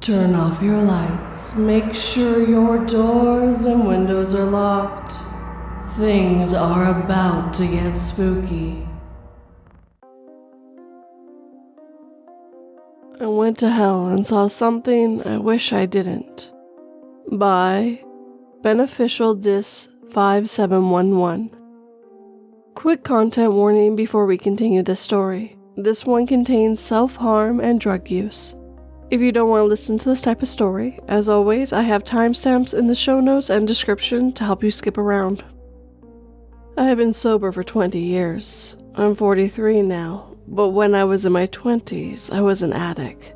Turn off your lights. Make sure your doors and windows are locked. Things are about to get spooky. I went to hell and saw something I wish I didn't. By Beneficial Dis 5711. Quick content warning before we continue this story. This one contains self-harm and drug use. If you don't want to listen to this type of story, as always, I have timestamps in the show notes and description to help you skip around. I have been sober for 20 years. I'm 43 now, but when I was in my 20s, I was an addict.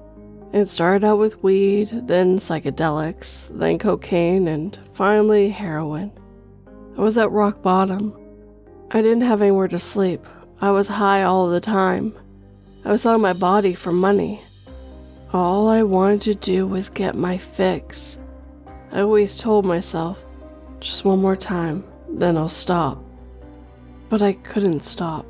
It started out with weed, then psychedelics, then cocaine, and finally heroin. I was at rock bottom. I didn't have anywhere to sleep. I was high all the time. I was selling my body for money. All I wanted to do was get my fix. I always told myself, just one more time, then I'll stop. But I couldn't stop.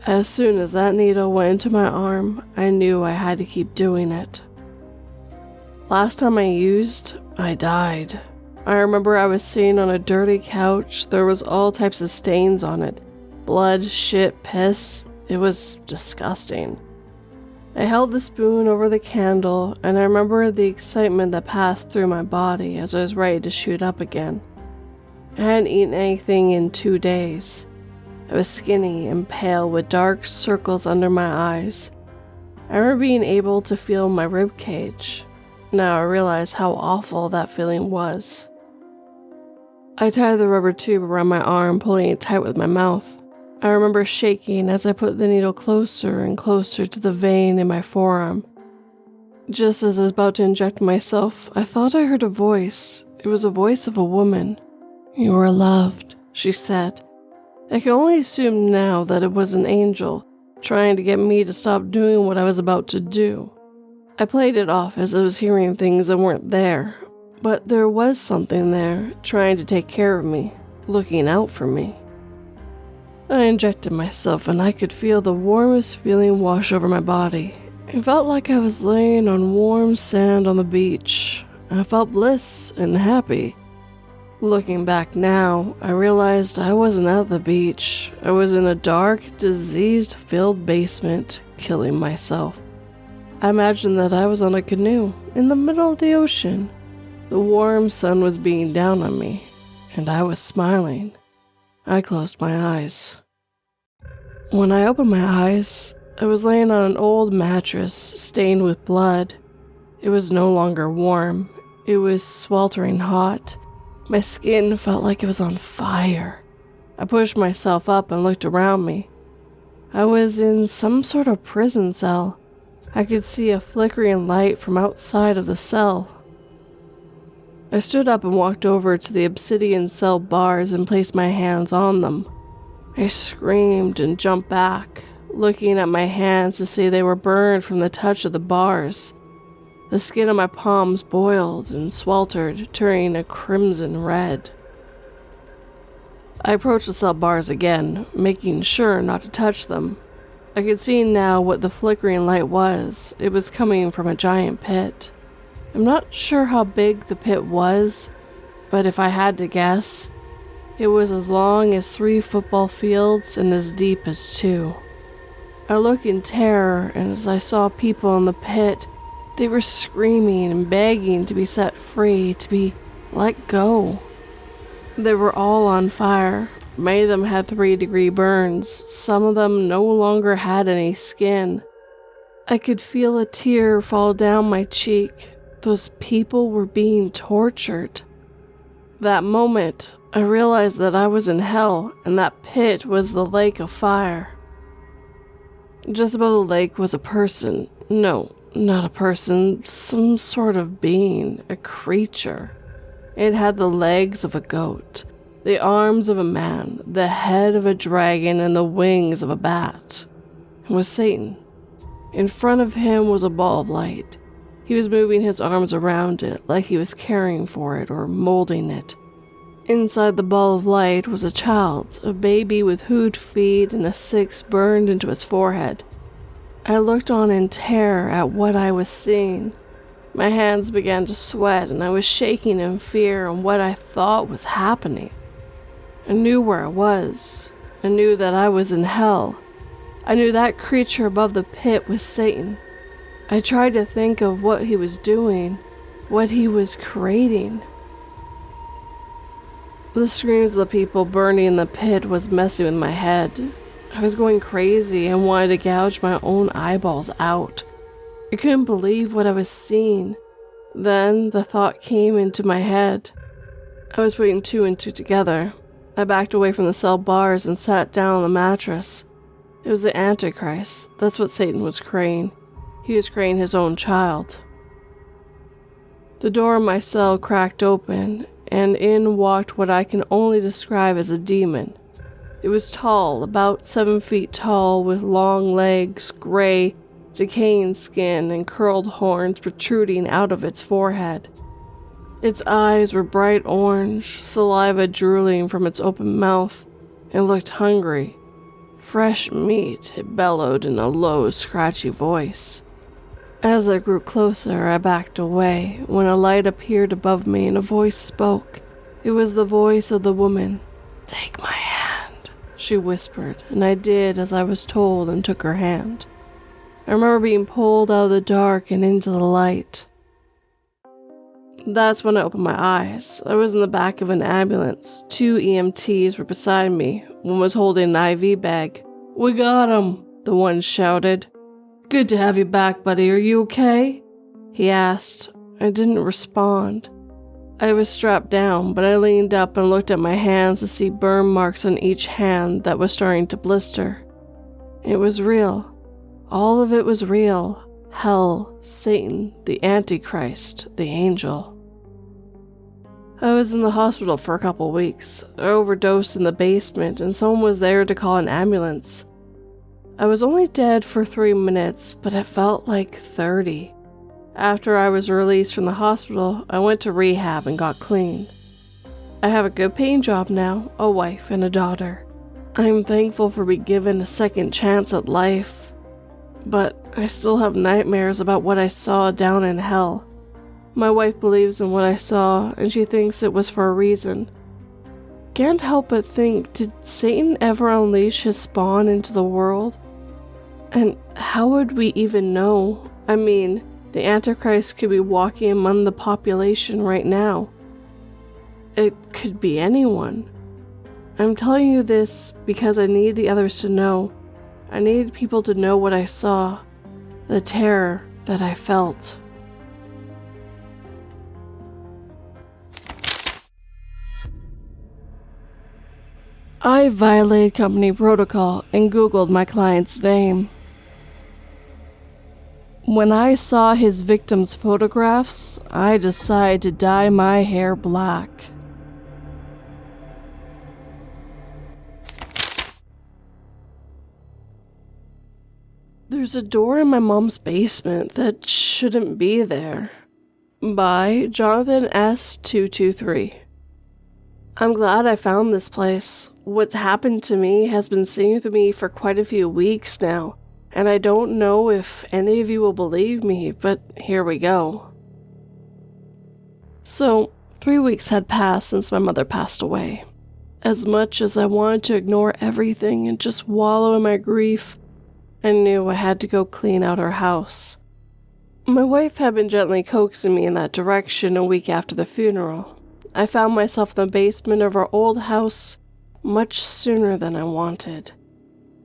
As soon as that needle went into my arm, I knew I had to keep doing it. Last time I used, I died. I remember I was sitting on a dirty couch. There was all types of stains on it. Blood, shit, piss. It was disgusting. I held the spoon over the candle, and I remember the excitement that passed through my body as I was ready to shoot up again. I hadn't eaten anything in 2 days. I was skinny and pale with dark circles under my eyes. I remember being able to feel my rib cage. Now I realize how awful that feeling was. I tied the rubber tube around my arm, pulling it tight with my mouth. I remember shaking as I put the needle closer and closer to the vein in my forearm. Just as I was about to inject myself, I thought I heard a voice. It was a voice of a woman. "You are loved," she said. I can only assume now that it was an angel, trying to get me to stop doing what I was about to do. I played it off as I was hearing things that weren't there, but there was something there, trying to take care of me, looking out for me. I injected myself and I could feel the warmest feeling wash over my body. It felt like I was laying on warm sand on the beach. I felt bliss and happy. Looking back now, I realized I wasn't at the beach. I was in a dark, disease-filled basement, killing myself. I imagined that I was on a canoe in the middle of the ocean. The warm sun was beating down on me, and I was smiling. I closed my eyes. When I opened my eyes, I was laying on an old mattress stained with blood. It was no longer warm. It was sweltering hot. My skin felt like it was on fire. I pushed myself up and looked around me. I was in some sort of prison cell. I could see a flickering light from outside of the cell. I stood up and walked over to the obsidian cell bars and placed my hands on them. I screamed and jumped back, looking at my hands to see they were burned from the touch of the bars. The skin of my palms boiled and sweltered, turning a crimson red. I approached the cell bars again, making sure not to touch them. I could see now what the flickering light was. It was coming from a giant pit. I'm not sure how big the pit was, but if I had to guess, it was as long as 3 football fields and as deep as 2. I looked in terror, and as I saw people in the pit, they were screaming and begging to be set free, to be let go. They were all on fire. Many of them had 3-degree burns. Some of them no longer had any skin. I could feel a tear fall down my cheek. Those people were being tortured. That moment, I realized that I was in hell, and that pit was the lake of fire. Just above the lake was a person. No, not a person. Some sort of being, a creature. It had the legs of a goat, the arms of a man, the head of a dragon, and the wings of a bat. It was Satan. In front of him was a ball of light. He was moving his arms around it like he was caring for it or molding it. Inside the ball of light was a child, a baby with hued feet and a 6 burned into his forehead. I looked on in terror at what I was seeing. My hands began to sweat and I was shaking in fear on what I thought was happening. I knew where I was. I knew that I was in hell. I knew that creature above the pit was Satan. I tried to think of what he was doing, what he was creating. The screams of the people burning in the pit was messing with my head. I was going crazy and wanted to gouge my own eyeballs out. I couldn't believe what I was seeing. Then the thought came into my head. I was putting two and two together. I backed away from the cell bars and sat down on the mattress. It was the Antichrist. That's what Satan was creating. He was creating his own child. The door of my cell cracked open, and in walked what I can only describe as a demon. It was tall, about 7 feet tall, with long legs, gray, decaying skin, and curled horns protruding out of its forehead. Its eyes were bright orange, saliva drooling from its open mouth, and looked hungry. Fresh meat, it bellowed in a low, scratchy voice. As I grew closer, I backed away, when a light appeared above me and a voice spoke. It was the voice of the woman. "Take my hand," she whispered, and I did as I was told and took her hand. I remember being pulled out of the dark and into the light. That's when I opened my eyes. I was in the back of an ambulance. 2 EMTs were beside me. One was holding an IV bag. "We got him," the one shouted. "Good to have you back, buddy. Are you okay?" he asked. I didn't respond. I was strapped down, but I leaned up and looked at my hands to see burn marks on each hand that was starting to blister. It was real. All of it was real. Hell, Satan, the Antichrist, the angel. I was in the hospital for a couple weeks. I overdosed in the basement and someone was there to call an ambulance. I was only dead for 3 minutes, but it felt like 30. After I was released from the hospital, I went to rehab and got clean. I have a good paying job now, a wife and a daughter. I'm thankful for being given a second chance at life, but I still have nightmares about what I saw down in hell. My wife believes in what I saw, and she thinks it was for a reason. Can't help but think, did Satan ever unleash his spawn into the world? And how would we even know? I mean, the Antichrist could be walking among the population right now. It could be anyone. I'm telling you this because I need the others to know. I need people to know what I saw, the terror that I felt. I violated company protocol and Googled my client's name. When I saw his victims' photographs, I decided to dye my hair black. There's a door in my mom's basement that shouldn't be there. By Jonathan S. 223. I'm glad I found this place. What's happened to me has been sitting with me for quite a few weeks now, and I don't know if any of you will believe me, but here we go. So, 3 weeks had passed since my mother passed away. As much as I wanted to ignore everything and just wallow in my grief, I knew I had to go clean out her house. My wife had been gently coaxing me in that direction a week after the funeral. I found myself in the basement of our old house much sooner than I wanted.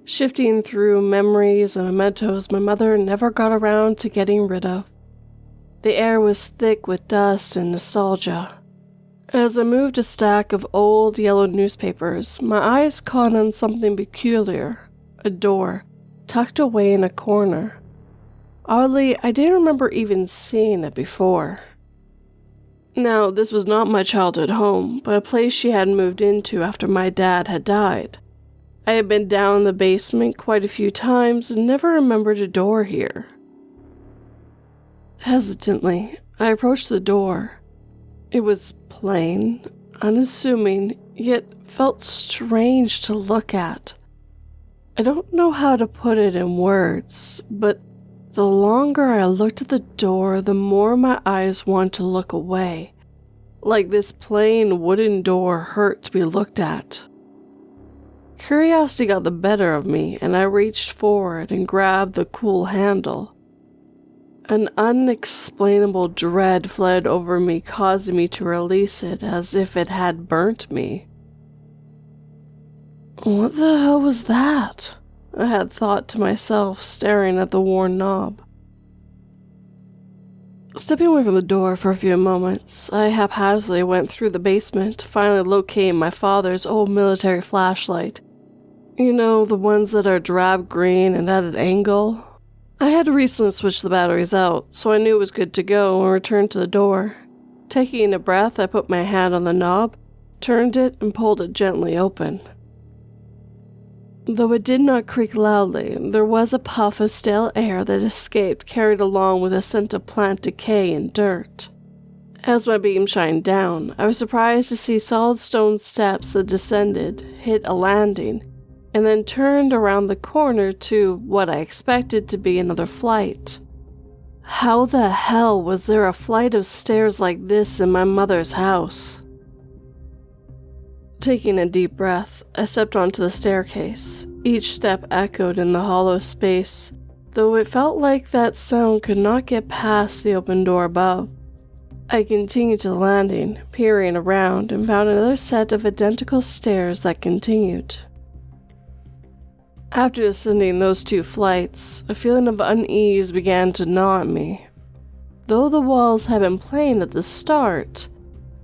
Shifting through memories and mementos my mother never got around to getting rid of. The air was thick with dust and nostalgia. As I moved a stack of old yellow newspapers, my eyes caught on something peculiar, a door, tucked away in a corner. Oddly, I didn't remember even seeing it before. Now, this was not my childhood home, but a place she had moved into after my dad had died. I had been down in the basement quite a few times and never remembered a door here. Hesitantly, I approached the door. It was plain, unassuming, yet felt strange to look at. I don't know how to put it in words, but The longer I looked at the door, the more my eyes wanted to look away, like this plain wooden door hurt to be looked at. Curiosity got the better of me, and I reached forward and grabbed the cool handle. An unexplainable dread fled over me, causing me to release it as if it had burnt me. What the hell was that? I had thought to myself, staring at the worn knob. Stepping away from the door for a few moments, I haphazardly went through the basement, finally locating my father's old military flashlight. You know, the ones that are drab green and at an angle? I had recently switched the batteries out, so I knew it was good to go and returned to the door. Taking a breath, I put my hand on the knob, turned it, and pulled it gently open. Though it did not creak loudly, there was a puff of stale air that escaped, carried along with a scent of plant decay and dirt. As my beam shined down, I was surprised to see solid stone steps that descended, hit a landing, and then turned around the corner to what I expected to be another flight. How the hell was there a flight of stairs like this in my mother's house? Taking a deep breath, I stepped onto the staircase. Each step echoed in the hollow space, though it felt like that sound could not get past the open door above. I continued to the landing, peering around, and found another set of identical stairs that continued. After descending those 2 flights, a feeling of unease began to gnaw at me. Though the walls had been plain at the start,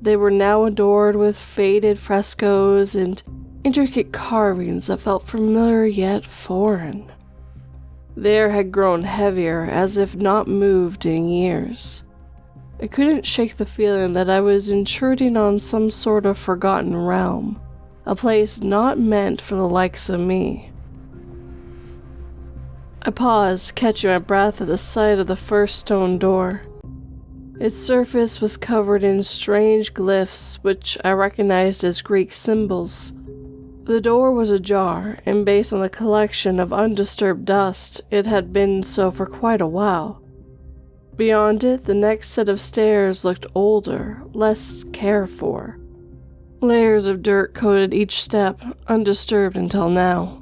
they were now adorned with faded frescoes and intricate carvings that felt familiar yet foreign. The air had grown heavier, as if not moved in years. I couldn't shake the feeling that I was intruding on some sort of forgotten realm, a place not meant for the likes of me. I paused, catching my breath at the sight of the first stone door. Its surface was covered in strange glyphs, which I recognized as Greek symbols. The door was ajar, and based on the collection of undisturbed dust, it had been so for quite a while. Beyond it, the next set of stairs looked older, less cared for. Layers of dirt coated each step, undisturbed until now.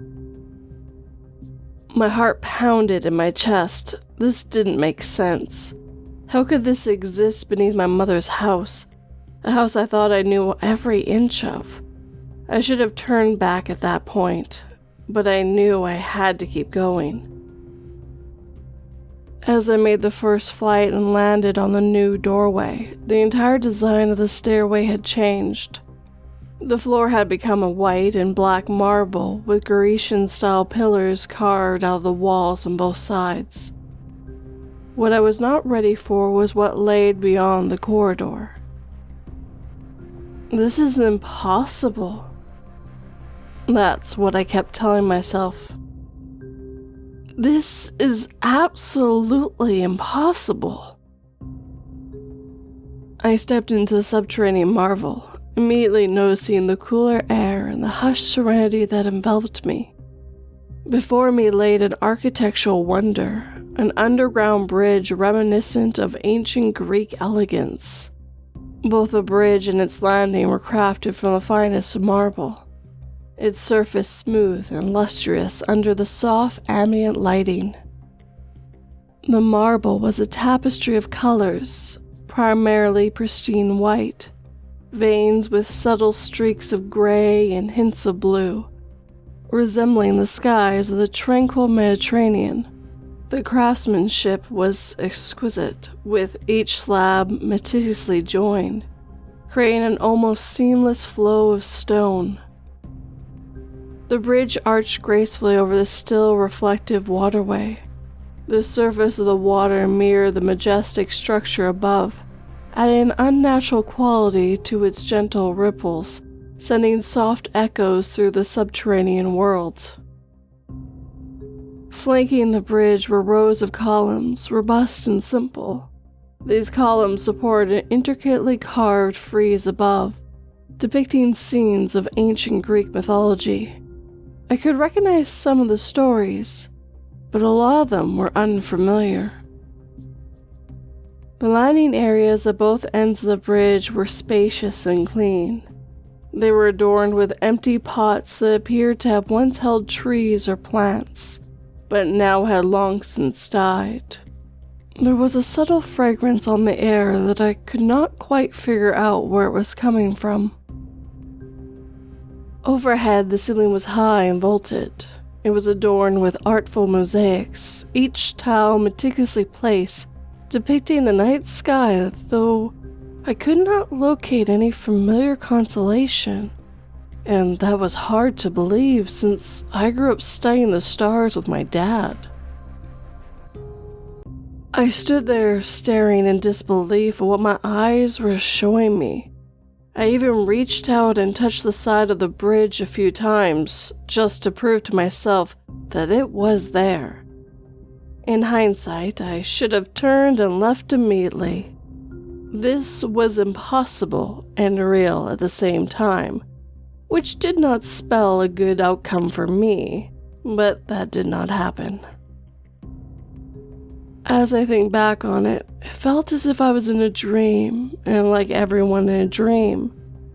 My heart pounded in my chest. This didn't make sense. How could this exist beneath my mother's house? A house I thought I knew every inch of. I should have turned back at that point, but I knew I had to keep going. As I made the first flight and landed on the new doorway, the entire design of the stairway had changed. The floor had become a white and black marble with Grecian-style pillars carved out of the walls on both sides. What I was not ready for was what lay beyond the corridor. This is impossible. That's what I kept telling myself. This is absolutely impossible. I stepped into the subterranean marvel, immediately noticing the cooler air and the hushed serenity that enveloped me. Before me laid an architectural wonder, an underground bridge reminiscent of ancient Greek elegance. Both the bridge and its landing were crafted from the finest marble, its surface smooth and lustrous under the soft ambient lighting. The marble was a tapestry of colors, primarily pristine white, veins with subtle streaks of gray and hints of blue, resembling the skies of the tranquil Mediterranean. The craftsmanship was exquisite, with each slab meticulously joined, creating an almost seamless flow of stone. The bridge arched gracefully over the still, reflective waterway. The surface of the water mirrored the majestic structure above, adding an unnatural quality to its gentle ripples, sending soft echoes through the subterranean world. Flanking the bridge were rows of columns, robust and simple. These columns supported an intricately carved frieze above, depicting scenes of ancient Greek mythology. I could recognize some of the stories. but a lot of them were unfamiliar. The landing areas at both ends of the bridge were spacious and clean. They were adorned with empty pots that appeared to have once held trees or plants, but now had long since died. There was a subtle fragrance on the air that I could not quite figure out where it was coming from. Overhead, the ceiling was high and vaulted. It was adorned with artful mosaics, each tile meticulously placed, depicting the night sky, though I could not locate any familiar constellation. And that was hard to believe since I grew up studying the stars with my dad. I stood there staring in disbelief at what my eyes were showing me. I even reached out and touched the side of the bridge a few times, just to prove to myself that it was there. In hindsight, I should have turned and left immediately. This was impossible and real at the same time, which did not spell a good outcome for me, but that did not happen. As I think back on it, it felt as if I was in a dream, and like everyone in a dream,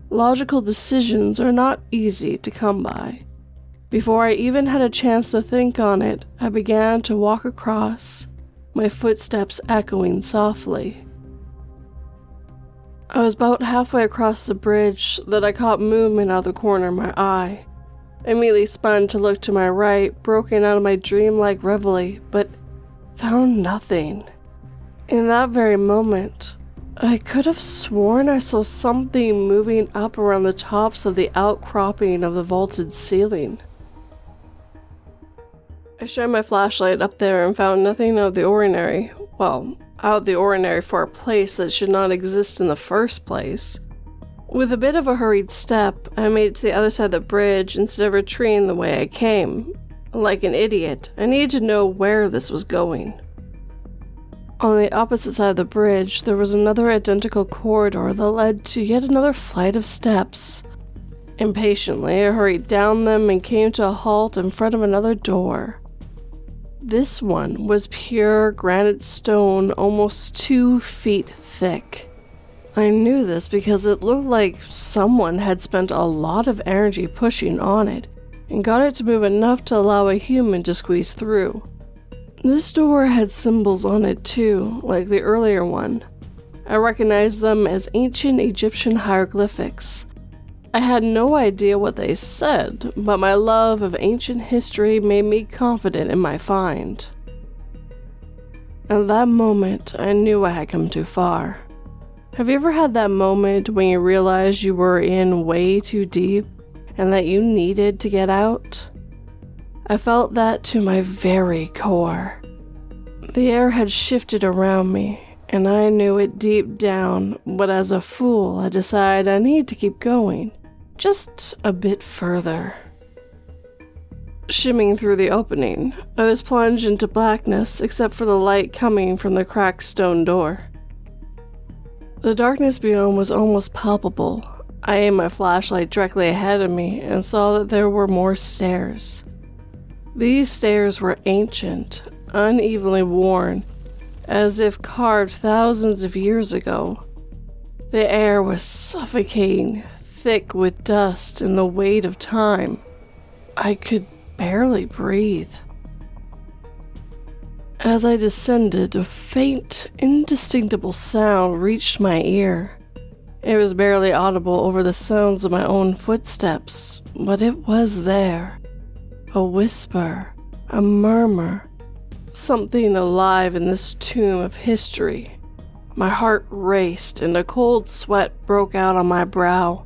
logical decisions are not easy to come by. Before I even had a chance to think on it, I began to walk across, my footsteps echoing softly. I was about halfway across the bridge that I caught movement out of the corner of my eye. I immediately spun to look to my right, broken out of my dreamlike reverie, but found nothing. In that very moment, I could have sworn I saw something moving up around the tops of the outcropping of the vaulted ceiling. I shined my flashlight up there and found nothing out of the ordinary. Well, out of the ordinary for a place that should not exist in the first place. With a bit of a hurried step, I made it to the other side of the bridge instead of retreating the way I came. Like an idiot, I needed to know where this was going. On the opposite side of the bridge, there was another identical corridor that led to yet another flight of steps. Impatiently, I hurried down them and came to a halt in front of another door. This one was pure granite stone, almost 2 feet thick. I knew this because it looked like someone had spent a lot of energy pushing on it and got it to move enough to allow a human to squeeze through. This door had symbols on it too, like the earlier one. I recognized them as ancient Egyptian hieroglyphics. I had no idea what they said, but my love of ancient history made me confident in my find. At that moment, I knew I had come too far. Have you ever had that moment when you realized you were in way too deep and that you needed to get out? I felt that to my very core. The air had shifted around me, and I knew it deep down, but as a fool, I decided I need to keep going. Just a bit further. Shimming through the opening, I was plunged into blackness except for the light coming from the cracked stone door. The darkness beyond was almost palpable. I aimed my flashlight directly ahead of me and saw that there were more stairs. These stairs were ancient, unevenly worn, as if carved thousands of years ago. The air was suffocating, thick with dust and the weight of time. I could barely breathe. As I descended, a faint, indistinguishable sound reached my ear. It was barely audible over the sounds of my own footsteps, but it was there. A whisper, a murmur, something alive in this tomb of history. My heart raced and a cold sweat broke out on my brow.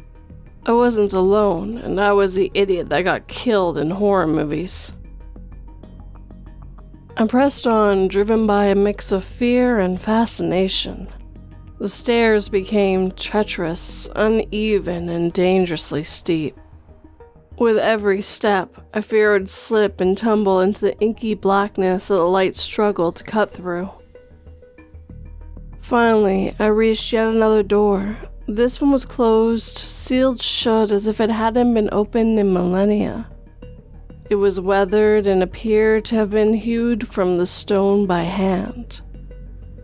I wasn't alone, and I was the idiot that got killed in horror movies. I pressed on, driven by a mix of fear and fascination. The stairs became treacherous, uneven, and dangerously steep. With every step, I feared I'd slip and tumble into the inky blackness that the light struggled to cut through. Finally, I reached yet another door. This one was closed, sealed shut as if it hadn't been opened in millennia. It was weathered and appeared to have been hewed from the stone by hand.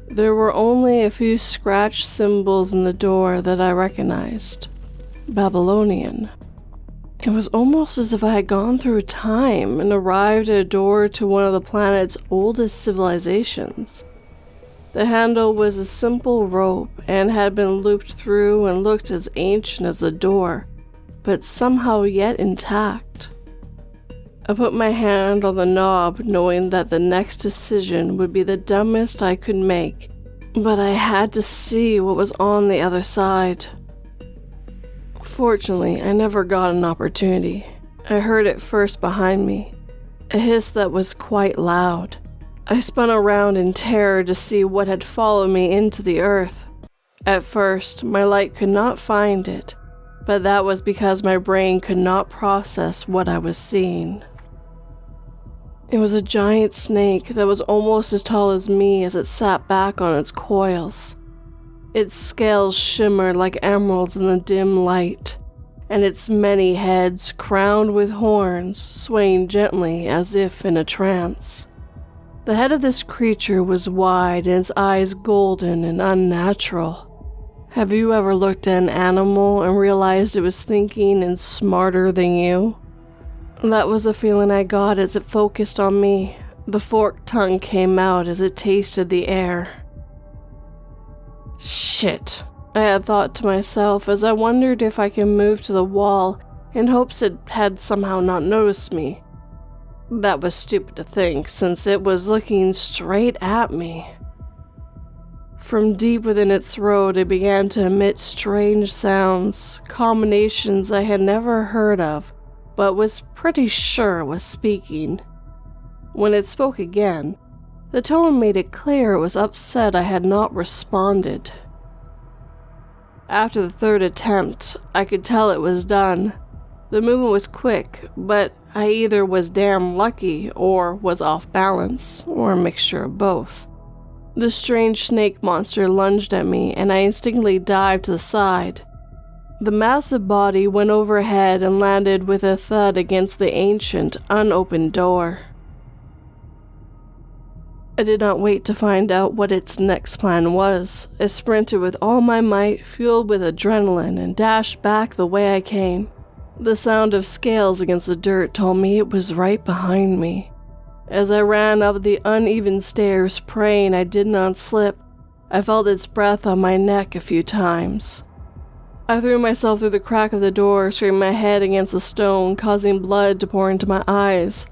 There were only a few scratched symbols in the door that I recognized. Babylonian. It was almost as if I had gone through time and arrived at a door to one of the planet's oldest civilizations. The handle was a simple rope and had been looped through and looked as ancient as the door, but somehow yet intact. I put my hand on the knob, knowing that the next decision would be the dumbest I could make, but I had to see what was on the other side. Fortunately, I never got an opportunity. I heard it first behind me, a hiss that was quite loud. I spun around in terror to see what had followed me into the earth. At first, my light could not find it, but that was because my brain could not process what I was seeing. It was a giant snake that was almost as tall as me as it sat back on its coils. Its scales shimmered like emeralds in the dim light, and its many heads, crowned with horns, swaying gently as if in a trance. The head of this creature was wide and its eyes golden and unnatural. Have you ever looked at an animal and realized it was thinking and smarter than you? That was the feeling I got as it focused on me. The forked tongue came out as it tasted the air. Shit, I had thought to myself as I wondered if I could move to the wall in hopes it had somehow not noticed me. That was stupid to think, since it was looking straight at me. From deep within its throat, it began to emit strange sounds, combinations I had never heard of, but was pretty sure it was speaking. When it spoke again, the tone made it clear it was upset I had not responded. After the third attempt, I could tell it was done. The movement was quick, but I either was damn lucky or was off balance, or a mixture of both. The strange snake monster lunged at me, and I instinctively dived to the side. The massive body went overhead and landed with a thud against the ancient, unopened door. I did not wait to find out what its next plan was. I sprinted with all my might, fueled with adrenaline, and dashed back the way I came. The sound of scales against the dirt told me it was right behind me. As I ran up the uneven stairs, praying I did not slip, I felt its breath on my neck a few times. I threw myself through the crack of the door, striking my head against the stone, causing blood to pour into my eyes.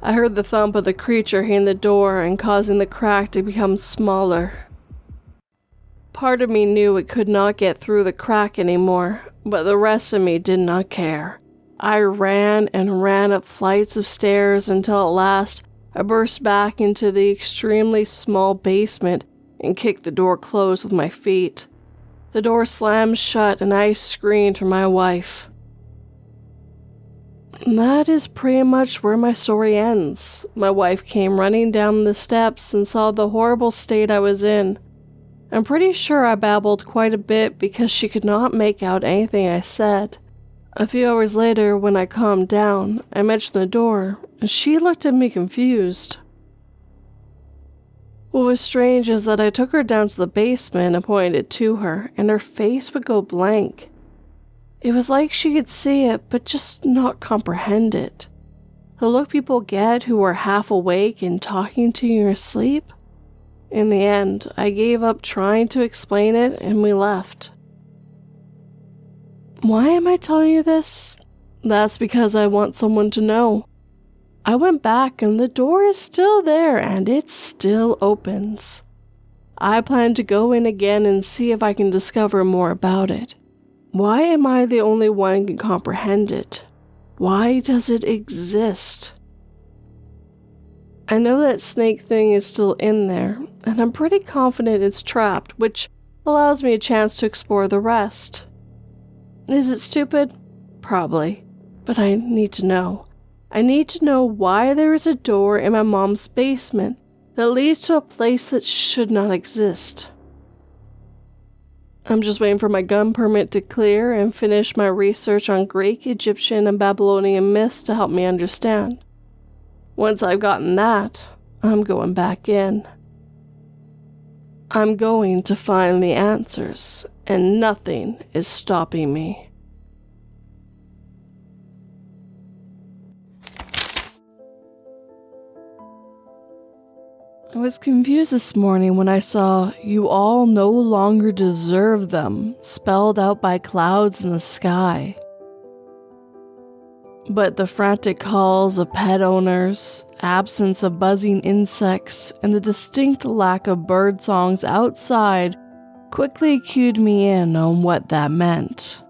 I heard the thump of the creature hitting the door and causing the crack to become smaller. Part of me knew it could not get through the crack anymore, but the rest of me did not care. I ran and ran up flights of stairs until at last I burst back into the extremely small basement and kicked the door closed with my feet. The door slammed shut and I screamed for my wife. That is pretty much where my story ends. My wife came running down the steps and saw the horrible state I was in. I'm pretty sure I babbled quite a bit because she could not make out anything I said. A few hours later, when I calmed down, I mentioned the door, and she looked at me confused. What was strange is that I took her down to the basement and pointed it to her, and her face would go blank. It was like she could see it, but just not comprehend it. The look people get who are half awake and talking to you in your sleep. In the end, I gave up trying to explain it and we left. Why am I telling you this? That's because I want someone to know. I went back and the door is still there and it still opens. I plan to go in again and see if I can discover more about it. Why am I the only one who can comprehend it? Why does it exist? I know that snake thing is still in there, and I'm pretty confident it's trapped, which allows me a chance to explore the rest. Is it stupid? Probably, but I need to know. I need to know why there is a door in my mom's basement that leads to a place that should not exist. I'm just waiting for my gun permit to clear and finish my research on Greek, Egyptian, and Babylonian myths to help me understand. Once I've gotten that, I'm going back in. I'm going to find the answers, and nothing is stopping me. I was confused this morning when I saw "You all no longer deserve them" spelled out by clouds in the sky. But the frantic calls of pet owners, absence of buzzing insects, and the distinct lack of bird songs outside quickly cued me in on what that meant.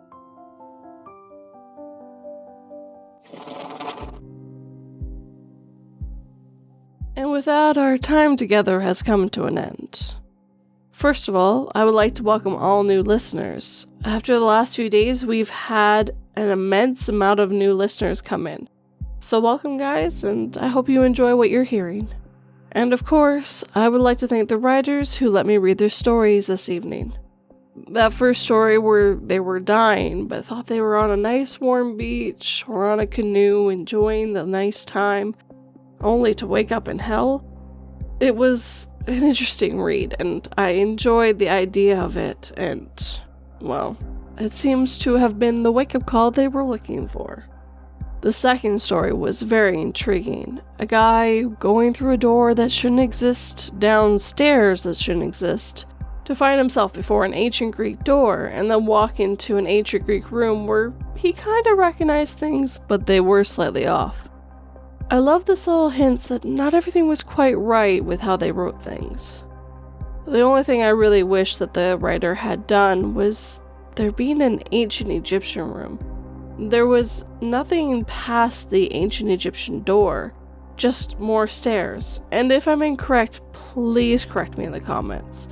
And with that, our time together has come to an end. First of all, I would like to welcome all new listeners. After the last few days, we've had an immense amount of new listeners come in. So welcome, guys, and I hope you enjoy what you're hearing. And of course, I would like to thank the writers who let me read their stories this evening. That first story where they were dying, but thought they were on a nice warm beach or on a canoe enjoying the nice time, only to wake up in hell. It was an interesting read, and I enjoyed the idea of it, and, well, it seems to have been the wake-up call they were looking for. The second story was very intriguing. A guy going through a door that shouldn't exist, downstairs that shouldn't exist, to find himself before an ancient Greek door, and then walk into an ancient Greek room where he kind of recognized things, but they were slightly off. I love this little hints that not everything was quite right with how they wrote things. The only thing I really wish that the writer had done was there being an ancient Egyptian room. There was nothing past the ancient Egyptian door, just more stairs, and if I'm incorrect, please correct me in the comments.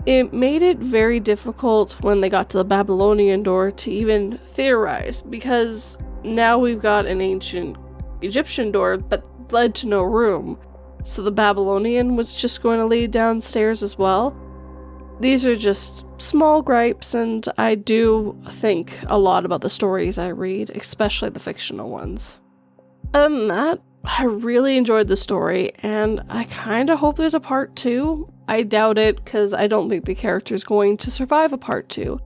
It made it very difficult when they got to the Babylonian door to even theorize, because now we've got an ancient Egyptian door but led to no room, so the Babylonian was just going to lead downstairs as well. These are just small gripes, and I do think a lot about the stories I read, especially the fictional ones. Other than that, I really enjoyed the story, and I kind of hope there's a part 2. I doubt it, because I don't think the character's going to survive a part 2.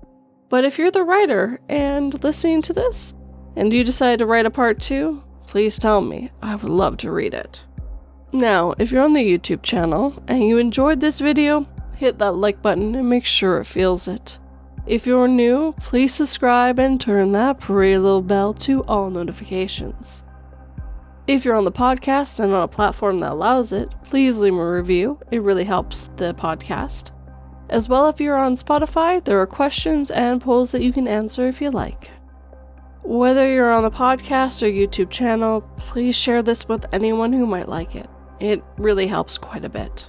But if you're the writer and listening to this, and you decide to write a part 2, please tell me. I would love to read it. Now, if you're on the YouTube channel and you enjoyed this video, hit that like button and make sure it feels it. If you're new, please subscribe and turn that pretty little bell to all notifications. If you're on the podcast and on a platform that allows it, please leave a review. It really helps the podcast. As well, if you're on Spotify, there are questions and polls that you can answer if you like. Whether you're on the podcast or YouTube channel, please share this with anyone who might like it. It really helps quite a bit.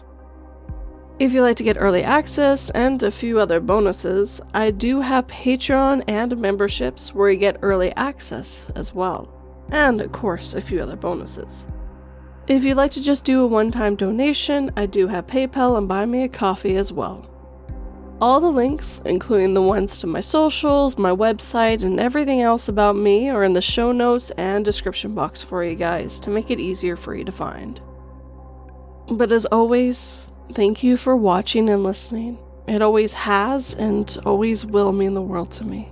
If you'd like to get early access and a few other bonuses, I do have Patreon and memberships where you get early access as well. And, of course, a few other bonuses. If you'd like to just do a one-time donation, I do have PayPal and Buy Me a Coffee as well. All the links, including the ones to my socials, my website, and everything else about me are in the show notes and description box for you guys to make it easier for you to find. But as always, thank you for watching and listening. It always has and always will mean the world to me.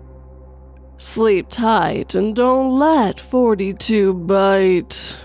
Sleep tight and don't let 42 bite.